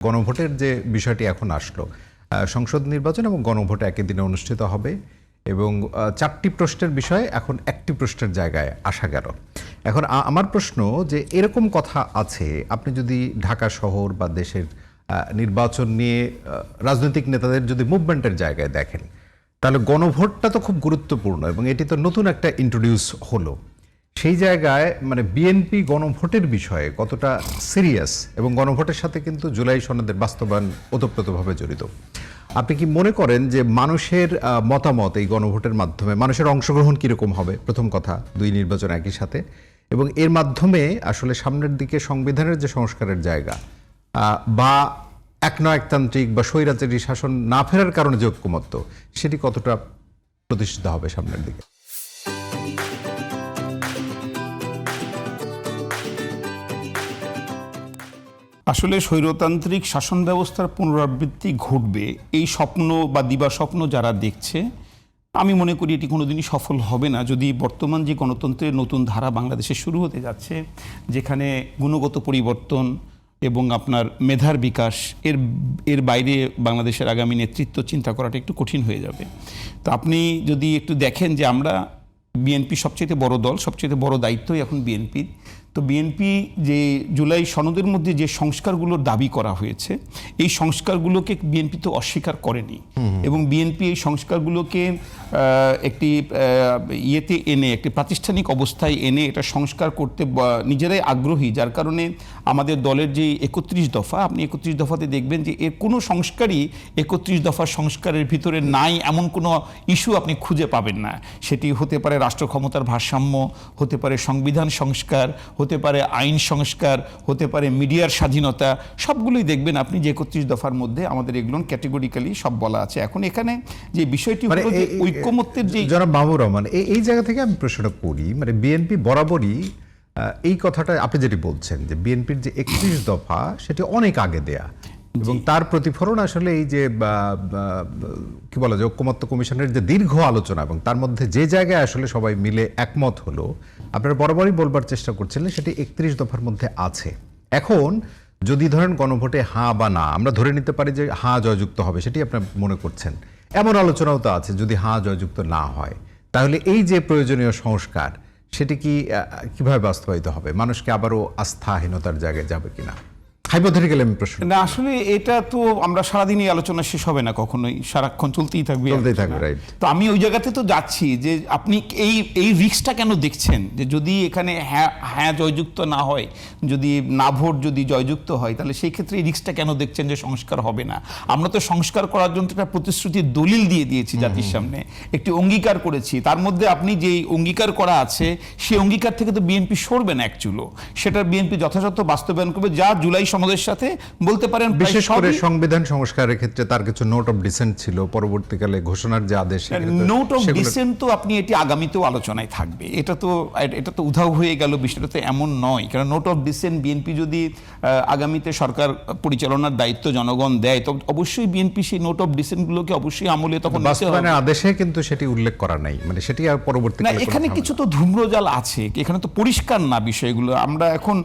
গণভোটের যে বিষয়টি এখন আসলো, সংসদ নির্বাচন এবং গণভোট একই দিনে অনুষ্ঠিত হবে এবং 4টি প্রশ্নের বিষয়ে এখন একটি প্রশ্নের জায়গায় আসা গেল। এখন আমার প্রশ্ন যে এরকম কথা আছে, আপনি যদি ঢাকা শহর বা দেশের নির্বাচন নিয়ে রাজনৈতিক নেতাদের যদি মুভমেন্টের জায়গায় দেখেন, তাহলে গণভোটটা তো খুব গুরুত্বপূর্ণ এবং এটি তো নতুন একটা ইন্ট্রোডিউস হলো। সেই জায়গায় মানে বিএনপি গণভোটের বিষয়ে কতটা সিরিয়াস, এবং গণভোটের সাথে কিন্তু জুলাই সনদের বাস্তবায়ন ওতপ্রোতভাবে জড়িত। আপনি কি মনে করেন যে মানুষের মতামত এই গণভোটের মাধ্যমে মানুষের অংশগ্রহণ কীরকম হবে? প্রথম কথা, দুই নির্বাচন একই সাথে, এবং এর মাধ্যমে আসলে সামনের দিকে সংবিধানের যে সংস্কারের জায়গা বা একনায়কতান্ত্রিক বা স্বৈরাচারী শাসন না ফেরার কারণে যে ঐক্যমত্য, সেটি কতটা প্রতিষ্ঠিত হবে সামনের দিকে? আসলে স্বৈরতান্ত্রিক শাসন ব্যবস্থার পুনরাবৃত্তি ঘটবে এই স্বপ্ন বা দিবা স্বপ্ন যারা দেখছে, আমি মনে করি এটি কোনোদিনই সফল হবে না। যদি বর্তমান যে গণতন্ত্রের নতুন ধারা বাংলাদেশে শুরু হতে যাচ্ছে, যেখানে গুণগত পরিবর্তন এবং আপনার মেধার বিকাশ এর বাইরে বাংলাদেশের আগামী নেতৃত্ব চিন্তা করাটা একটু কঠিন হয়ে যাবে। তো আপনি যদি একটু দেখেন যে আমরা বিএনপি সবচেয়ে বড় দল, সবচেয়ে বড় দায়িত্বই এখন বিএনপির। তো বিএনপি যে জুলাই সনদের মধ্যে যে সংস্কারগুলোর দাবি করা হয়েছে, এই সংস্কারগুলোকে বিএনপি তো অস্বীকার করেনি, এবং বিএনপি এই সংস্কারগুলোকে একটি ইয়েতে এনে, একটি প্রাতিষ্ঠানিক অবস্থায় এনে এটা সংস্কার করতে নিজেরাই আগ্রহী। যার কারণে আমাদের দলের যে 31 দফা, আপনি 31 দফাতে দেখবেন যে এর কোনো সংস্কারই 31 দফার সংস্কারের ভিতরে নাই, এমন কোনো ইস্যু আপনি খুঁজে পাবেন না। সেটি হতে পারে রাষ্ট্র ক্ষমতার ভারসাম্য, হতে পারে সংবিধান সংস্কার, হতে পারে আইন সংস্কার, হতে পারে মিডিয়ার স্বাধীনতা, সবগুলোই দেখবেন আপনি যে 31 দফার মধ্যে আমাদের এগুলো ক্যাটেগরিক্যালি সব বলা আছে। এখন এখানে যে বিষয়টি হলো যে ঐক্যমত্যের যে জনাব মাহবুবুর রহমান, এই জায়গা থেকে আমি প্রশ্নটা করি, মানে বিএনপি বরাবরই এই কথাটা আপনি যেটি বলছেন যে বিএনপির যে 31 দফা সেটি অনেক আগে দেয়া, এবং তার প্রতিফলন আসলে এই যে কি বলা যায় ঐক্যমত্য কমিশনের যে দীর্ঘ আলোচনা, এবং তার মধ্যে যে জায়গায় আসলে সবাই মিলে একমত হলো, আপনারা বরাবরই বলবার চেষ্টা করছিলেন সেটি 31 দফার মধ্যে আছে। এখন যদি ধরেন গণভোটে হাঁ বা না, আমরা ধরে নিতে পারি যে হাঁ জয়যুক্ত হবে, সেটি আপনার মনে করছেন, এমন আলোচনাও তো আছে যদি হাঁ জয়যুক্ত না হয়, তাহলে এই যে প্রয়োজনীয় সংস্কার সেটি কি কিভাবে বাস্তবায়িত হবে? মানুষকে আবারও আস্থাহীনতার জায়গায় যাবে কিনা? হাইপোথেটিক্যাল আমি প্রশ্ন না, আসলে এটা তো আমরা সারাদিনই আলোচনা শেষ হবে না, কখনোই সারাক্ষণ চলতেই থাকবে। রাইট। তো আমি ওই জায়গাতে তো যাচ্ছি যে আপনি এই রিস্কটা কেন দেখছেন, যে যদি এখানে হ্যাঁ জয়যুক্ত না হয়, যদি না ভোট যদি জয়যুক্ত হয়, তাহলে সেই ক্ষেত্রে এই রিস্কটা কেন দেখছেন যে সংস্কার হবে না? আমরা তো সংস্কার করার জন্য একটা প্রতিশ্রুতির দলিল দিয়ে দিয়েছি জাতির সামনে, একটি অঙ্গীকার করেছি। তার মধ্যে আপনি যে অঙ্গীকার করা আছে, সেই অঙ্গীকার থেকে তো বিএনপি সরবে না অ্যাকচুয়ালি। সেটা বিএনপি যথাযথ বাস্তবায়ন করবে, যা জুলাই সনদের সাথে বলতে পারেন। বিশেষ করে সংবিধান সংস্কারের ক্ষেত্রে তার কিছু নোট অফ ডিসেন্ট ছিল, পরবর্তীকালে ঘোষণার যে আদেশ, নোট অফ ডিসেন্ট তো আপনি এটি আগামীতেও আলোচনায় থাকবে। এটা তো উধাও হয়ে গেল, বিষয়টা তো এমন নয়। কারণ নোট অফ ডিসেন্ট বিএনপি যদি আগামীতে সরকার পরিচালনার দায়িত্ব জনগণ দেয়, তো অবশ্যই বিএনপি সেই নোট অফ ডিসেন্টগুলোকে অবশ্যই আমলে তখন বাস্তবায়নের আদেশে কিন্তু সেটি উল্লেখ করা নাই, মানে সেটি আর পরবর্তীকালে না। এখানে কিছু তো ধূম্রজাল আছে, এখানে তো পরিষ্কার না বিষয়গুলো। আমরা এখন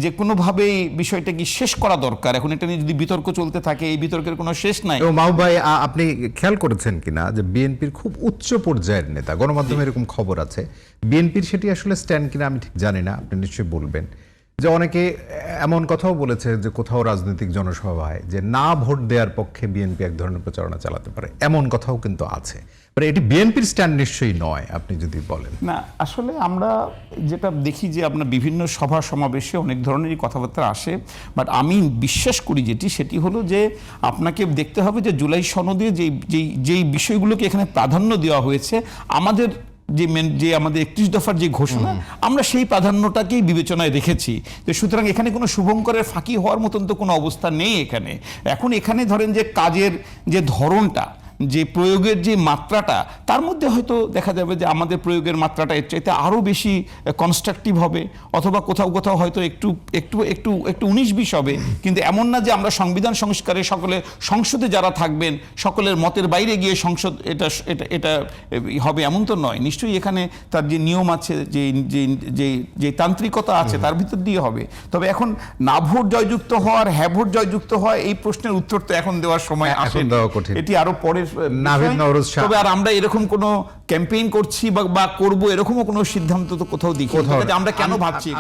যে কোনোভাবেই বিষয়টা কি শেষ করা দরকার। এখন এটা নিয়ে যদি বিতর্ক চলতে থাকে, এই বিতর্কের কোনো শেষ নাই। মাহবুব ভাই, আপনি খেয়াল করেছেন কিনা যে বিএনপির খুব উচ্চ পর্যায়ের নেতা, গণমাধ্যমে এরকম খবর আছে, বিএনপির সেটি আসলে স্ট্যান্ড কিনা আমি ঠিক জানি না, আপনি নিশ্চয়ই বলবেন, যে অনেকে এমন কথাও বলেছে যে কোথাও রাজনৈতিক জনসভায় যে না ভোট দেওয়ার পক্ষে বিএনপি এক ধরনের প্রচারণা চালাতে পারে, এমন কথাও কিন্তু আছে। মানে এটি বিএনপির স্ট্যান্ড নিশ্চয়ই নয়, আপনি যদি বলেন। না, আসলে আমরা যেটা দেখি যে আপনার বিভিন্ন সভা সমাবেশে অনেক ধরনেরই কথাবার্তা আসে, বাট আমি বিশ্বাস করি সেটি হলো যে আপনাকে দেখতে হবে যে জুলাই সনদে যেই বিষয়গুলোকে এখানে প্রাধান্য দেওয়া হয়েছে, আমাদের যে আমাদের 31 দফার যে ঘোষণা, আমরা সেই প্রাধান্যটাকেই বিবেচনায় রেখেছি। তো সুতরাং এখানে কোনো শুভঙ্করের ফাঁকি হওয়ার মতন তো কোনো অবস্থা নেই এখানে। এখন এখানে ধরেন যে কাজের যে ধরনটা, যে প্রয়োগের যে মাত্রাটা, তার মধ্যে হয়তো দেখা যাবে যে আমাদের প্রয়োগের মাত্রাটা এর চাইতে আরও বেশি কনস্ট্রাকটিভ হবে, অথবা কোথাও কোথাও হয়তো একটু একটু একটু একটু 19-20 হবে। কিন্তু এমন না যে আমরা সংবিধান সংস্কারে সকলে সংসদে যারা থাকবেন সকলের মতের বাইরে গিয়ে সংসদ এটা এটা এটা হবে, এমন তো নয়। নিশ্চয়ই এখানে তার যে নিয়ম আছে, যে যে যে যে তান্ত্রিকতা আছে, তার ভিতর দিয়ে হবে। তবে এখন না ভোট জয়যুক্ত হওয়ার, হ্যাঁ ভোট জয়যুক্ত হওয়া, এই প্রশ্নের উত্তর তো এখন দেওয়ার সময় এখন আসে, দেওয়া কঠিন। এটি আরো পরের নাভিদ বিষয়। নওরোজ শাহ। তবে আর আমরা এরকম কোনো ক্যাম্পেইন করছি বা করব এরকমও কোনো সিদ্ধান্ত তো কোথাও দেখি, আমরা কেন ভাবছি।